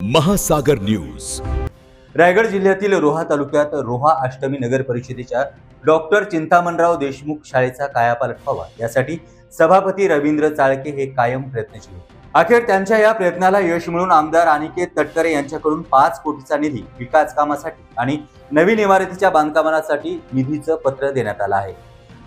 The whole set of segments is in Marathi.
महासागर न्यूज. रायगड जिल्ह्यातील रोहा तालुक्यात रोहा अष्टमी नगर परिषदेच्या डॉक्टर चिंतामणराव देशमुख शाळेचा कायापालट व्हावा यासाठी सभापती रवींद्र चाळके हे कायम प्रयत्नशील होते. अखेर त्यांच्या या प्रयत्नाला यश मिळून आमदार अनिकेत तटकरे यांच्याकडून 5 कोटीचा निधी विकास कामासाठी आणि नवीन इमारतीच्या बांधकामासाठी निधीचं पत्र देण्यात आलं आहे.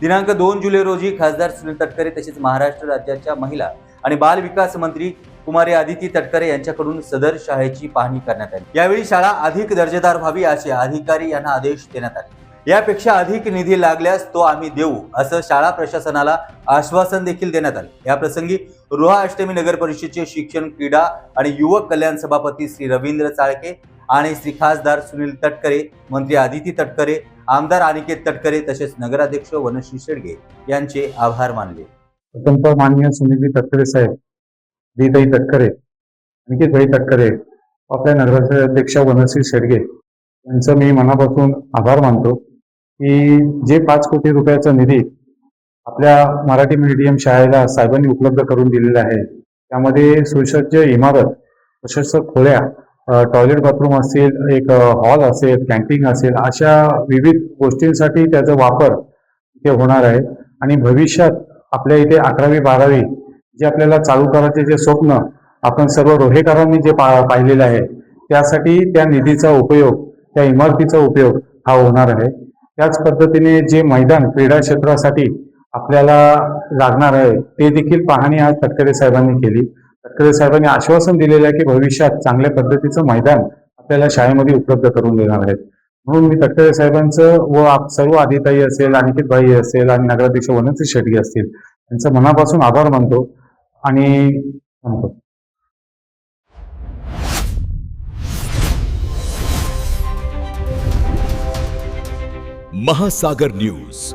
दिनांक 2 जुलै रोजी खासदार सुनील तटकरे तसेच महाराष्ट्र राज्याच्या महिला आणि बाल विकास मंत्री कुमारी आदिती तटकरे यांच्याकडून सदर शाळेची पाहणी करण्यात आली. यावेळी शाळा अधिक दर्जेदार व्हावी असे अधिकारी यांना आदेश देण्यात आले. यापेक्षा अधिक निधी लागल्यास तो आम्ही देऊ असं शाळा प्रशासनाला आश्वासन देखील देण्यात आले. या प्रसंगी रोहा अष्टमी नगर परिषदेचे शिक्षण, क्रीडा आणि युवक कल्याण सभापती श्री रवींद्र चाळके आणि श्री खासदार सुनील तटकरे, मंत्री आदिती तटकरे, आमदार अनिकेत तटकरे तसेच नगराध्यक्ष वनश्री शेडगे यांचे आभार मानले. प्रथमतः माननीय सुनील तटकरे साहेब, दीताई तटकरे, अनिकेतभाई तटकरे, आपल्या नगराध्यक्ष वनश्री शेडगे यांचं मी मनापासून आभार मानतो की जे 5 कोटी रुपयाचा निधी आपल्या मराठी मीडियम शाळेला साहेबांनी उपलब्ध करून दिलेला आहे. त्यामध्ये सुसज्ज इमारत, प्रशस्त खोल्या, टॉयलेट बाथरूम असेल, एक हॉल असेल, कॅन्टीन असेल, अशा विविध गोष्टींसाठी त्याचा वापर इथे होणार आहे. आणि भविष्यात आपल्या इथे 11वी 12वी जे आपल्याला चालू करायचे जे स्वप्न आपण सर्व रोहेकरांनी जे पाहिलेलं आहे, त्यासाठी त्या निधीचा उपयोग, त्या इमारतीचा उपयोग हा होणार आहे. त्याच पद्धतीने जे मैदान क्रीडा क्षेत्रासाठी आपल्याला लागणार आहे ते देखील पाहणी आज तटकरे साहेबांनी केली. तटकरे साहेबांनी आश्वासन दिलेलं आहे की भविष्यात चांगल्या पद्धतीचं मैदान आपल्याला शाळेमध्ये उपलब्ध करून देणार आहेत. म्हणून मी तटकरे साहेबांचं व सर्व आदिताई असेल, अनिकेतभाई असेल आणि नगराध्यक्ष वनश्री शेडगे असतील यांचं मनापासून आभार मानतो आणि म्हणतो. महासागर न्यूज.